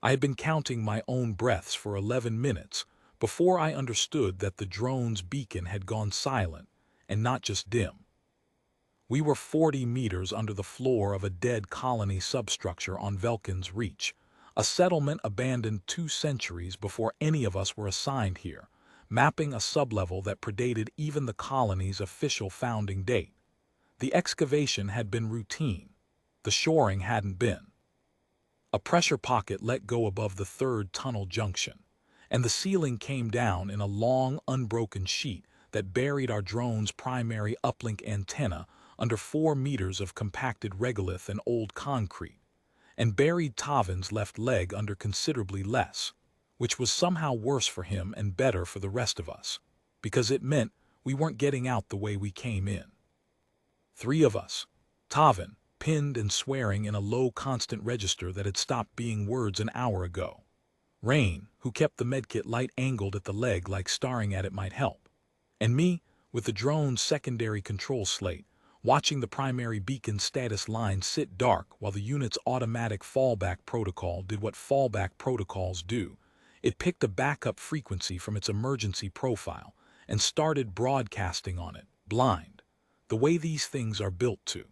I had been counting my own breaths for 11 minutes before I understood that the drone's beacon had gone silent, and not just dim. We were 40 meters under the floor of a dead colony substructure on Velkin's Reach, a settlement abandoned 2 centuries before any of us were assigned here, mapping a sublevel that predated even the colony's official founding date. The excavation had been routine. The shoring hadn't been. A pressure pocket let go above the third tunnel junction, and the ceiling came down in a long, unbroken sheet that buried our drone's primary uplink antenna under 4 meters of compacted regolith and old concrete, and buried Tavin's left leg under considerably less, which was somehow worse for him and better for the rest of us, because it meant we weren't getting out the way we came in. 3 of us, Tavin, pinned and swearing in a low constant register that had stopped being words an hour ago. Rain, who kept the medkit light angled at the leg like staring at it might help. And me, with the drone's secondary control slate, watching the primary beacon status line sit dark while the unit's automatic fallback protocol did what fallback protocols do. It picked a backup frequency from its emergency profile and started broadcasting on it, blind, the way these things are built to.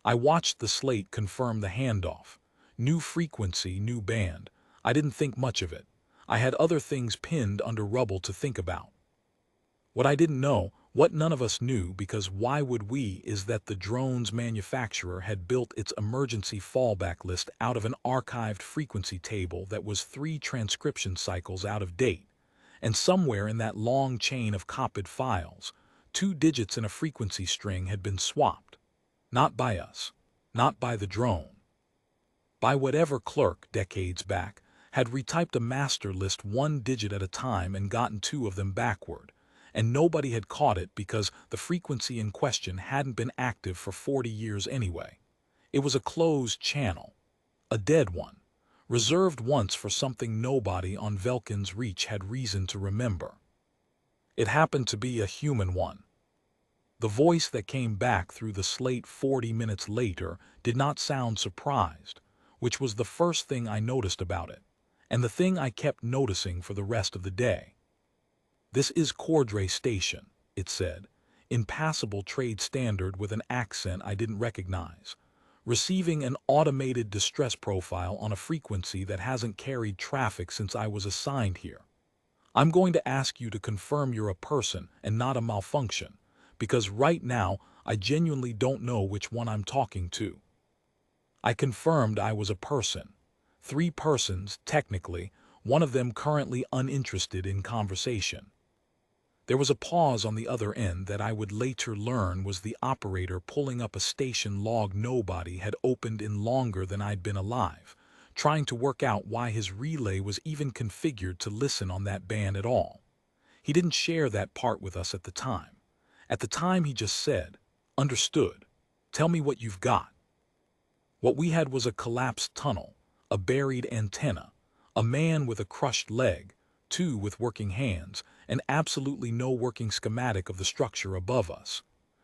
I watched the slate confirm the handoff. New frequency, new band. I didn't think much of it. I had other things pinned under rubble to think about. What I didn't know, what none of us knew, because why would we, is that the drone's manufacturer had built its emergency fallback list out of an archived frequency table that was 3 transcription cycles out of date, and somewhere in that long chain of copied files, 2 digits in a frequency string had been swapped. Not by us, not by the drone. By whatever clerk, decades back, had retyped a master list 1 digit at a time and gotten 2 of them backward, and nobody had caught it because the frequency in question hadn't been active for 40 years anyway. It was a closed channel, a dead one, reserved once for something nobody on Velkin's Reach had reason to remember. It happened to be a human one. The voice that came back through the slate 40 minutes later did not sound surprised, which was the first thing I noticed about it, and the thing I kept noticing for the rest of the day. "This is Cordray Station," it said, in passable trade standard with an accent I didn't recognize, "receiving an automated distress profile on a frequency that hasn't carried traffic since I was assigned here. I'm going to ask you to confirm you're a person and not a malfunction, because right now I genuinely don't know which one I'm talking to." I confirmed I was a person. 3 persons, technically, one of them currently uninterested in conversation. There was a pause on the other end that I would later learn was the operator pulling up a station log nobody had opened in longer than I'd been alive, trying to work out why his relay was even configured to listen on that band at all. He didn't share that part with us at the time. At the time he just said, "Understood. Tell me what you've got." What we had was a collapsed tunnel, a buried antenna, a man with a crushed leg, 2 with working hands, and absolutely no working schematic of the structure above us.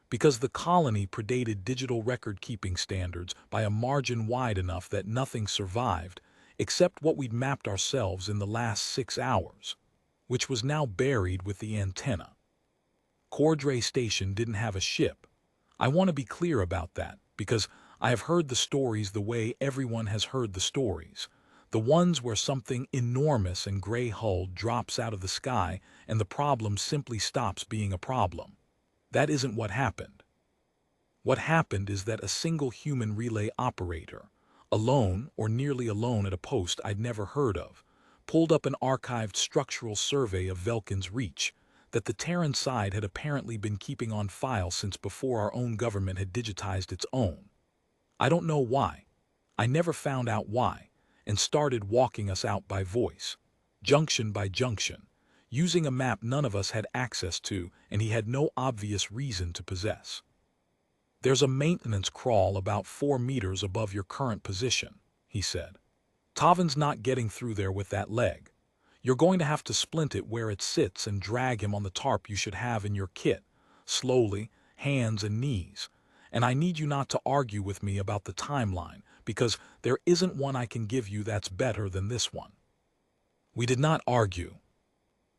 Because the colony predated digital record-keeping standards by a margin wide enough that nothing survived except what we'd mapped ourselves in the last 6 hours, which was now buried with the antenna. Cordray Station didn't have a ship. I want to be clear about that, because I have heard the stories the way everyone has heard the stories. The ones where something enormous and gray-hulled drops out of the sky and the problem simply stops being a problem. That isn't what happened. What happened is that a single human relay operator, alone or nearly alone at a post I'd never heard of, pulled up an archived structural survey of Velkin's Reach that the Terran side had apparently been keeping on file since before our own government had digitized its own. I don't know why. I never found out why, and started walking us out by voice, junction by junction, using a map none of us had access to and he had no obvious reason to possess. "There's a maintenance crawl about 4 meters above your current position," he said. "Tavin's not getting through there with that leg. You're going to have to splint it where it sits and drag him on the tarp you should have in your kit, slowly, hands and knees. And I need you not to argue with me about the timeline, because there isn't one I can give you that's better than this one." We did not argue.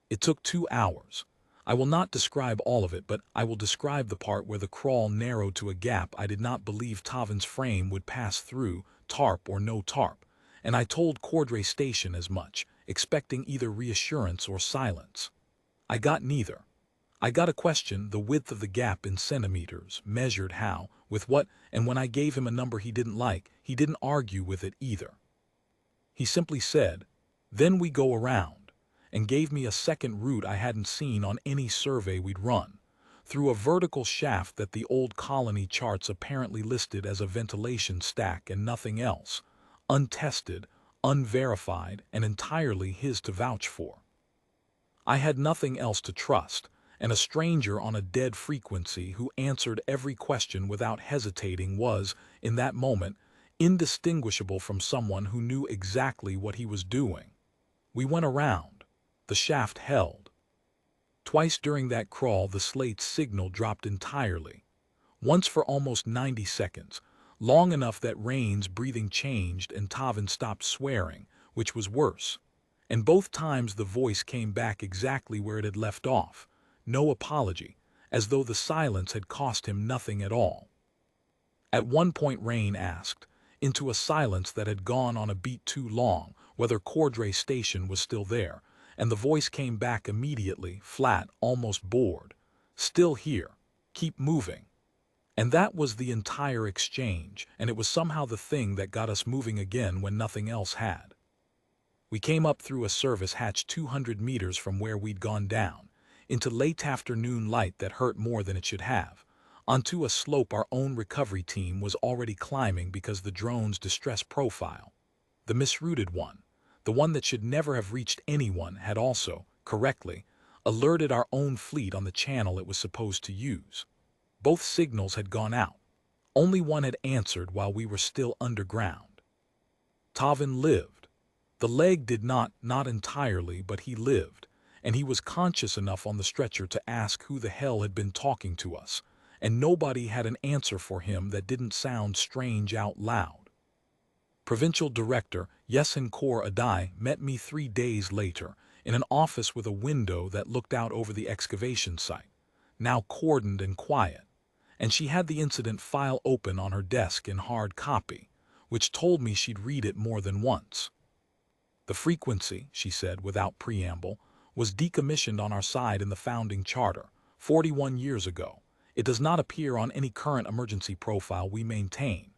It took 2 hours. I will not describe all of it, but I will describe the part where the crawl narrowed to a gap I did not believe Tavin's frame would pass through, tarp or no tarp, and I told Cordray Station as much, expecting either reassurance or silence. I got neither. I got a question, the width of the gap in centimeters, measured how, with what, and when I gave him a number he didn't like, he didn't argue with it either. He simply said, "Then we go around," and gave me a second route I hadn't seen on any survey we'd run, through a vertical shaft that the old colony charts apparently listed as a ventilation stack and nothing else, untested, unverified, and entirely his to vouch for. I had nothing else to trust, and a stranger on a dead frequency who answered every question without hesitating was, in that moment, indistinguishable from someone who knew exactly what he was doing. We went around. The shaft held. Twice during that crawl the slate's signal dropped entirely. Once for almost 90 seconds, long enough that Rain's breathing changed and Tavin stopped swearing, which was worse. And both times the voice came back exactly where it had left off. No apology, as though the silence had cost him nothing at all. At one point Rain asked, into a silence that had gone on a beat too long, whether Cordray Station was still there, and the voice came back immediately, flat, almost bored. "Still here. Keep moving." And that was the entire exchange, and it was somehow the thing that got us moving again when nothing else had. We came up through a service hatch 200 meters from where we'd gone down, into late afternoon light that hurt more than it should have, onto a slope our own recovery team was already climbing because the drone's distress profile, the misrouted one, the one that should never have reached anyone, had also, correctly, alerted our own fleet on the channel it was supposed to use. Both signals had gone out. Only one had answered while we were still underground. Tavin lived. The leg did not entirely, but he lived, and he was conscious enough on the stretcher to ask who the hell had been talking to us, and nobody had an answer for him that didn't sound strange out loud. Provincial Director Yesin Kor Adai met me 3 days later in an office with a window that looked out over the excavation site, now cordoned and quiet, and she had the incident file open on her desk in hard copy, which told me she'd read it more than once. "The frequency," she said without preamble, "was decommissioned on our side in the founding charter, 41 years ago. It does not appear on any current emergency profile we maintain.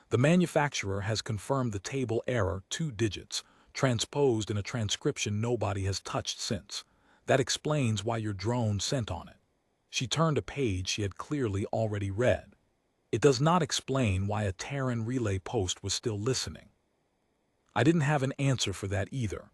The manufacturer has confirmed the table error, 2 digits, transposed in a transcription nobody has touched since. That explains why your drone sent on it." She turned a page she had clearly already read. "It does not explain why a Terran relay post was still listening." I didn't have an answer for that either.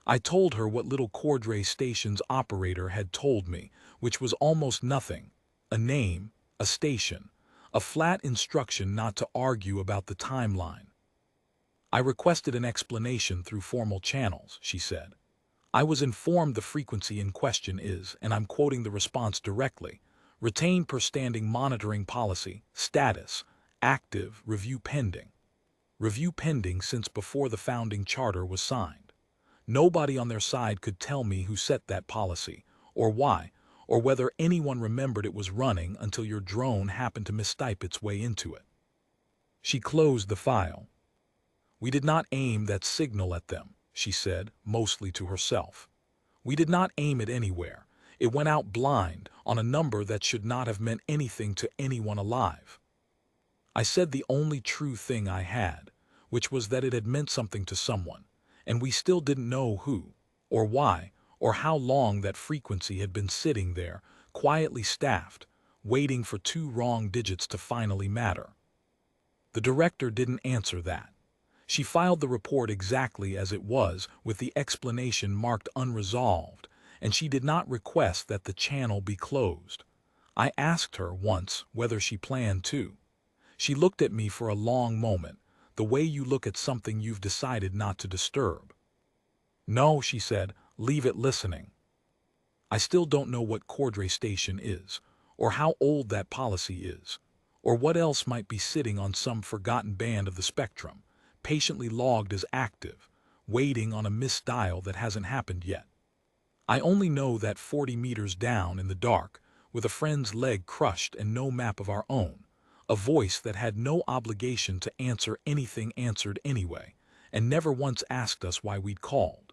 I told her what little Cordray Station's operator had told me, which was almost nothing. A name, a station, a flat instruction not to argue about the timeline. "I requested an explanation through formal channels," she said. "I was informed the frequency in question is, and I'm quoting the response directly, retained per standing monitoring policy, status, active, review pending. Review pending since before the founding charter was signed. Nobody on their side could tell me who set that policy, or why, or whether anyone remembered it was running until your drone happened to mistype its way into it." She closed the file. "We did not aim that signal at them," she said, mostly to herself. "We did not aim it anywhere. It went out blind, on a number that should not have meant anything to anyone alive." I said the only true thing I had, which was that it had meant something to someone, and we still didn't know who, or why, or how long that frequency had been sitting there, quietly staffed, waiting for 2 wrong digits to finally matter. The director didn't answer that. She filed the report exactly as it was, with the explanation marked unresolved, and she did not request that the channel be closed. I asked her once whether she planned to. She looked at me for a long moment, the way you look at something you've decided not to disturb. "No," she said, "leave it listening." I still don't know what Cordray Station is, or how old that policy is, Or what else might be sitting on some forgotten band of the spectrum, patiently logged as active, waiting on a missed dial that hasn't happened yet? I only know that 40 meters down in the dark, with a friend's leg crushed and no map of our own, a voice that had no obligation to answer anything answered anyway, and never once asked us why we'd called.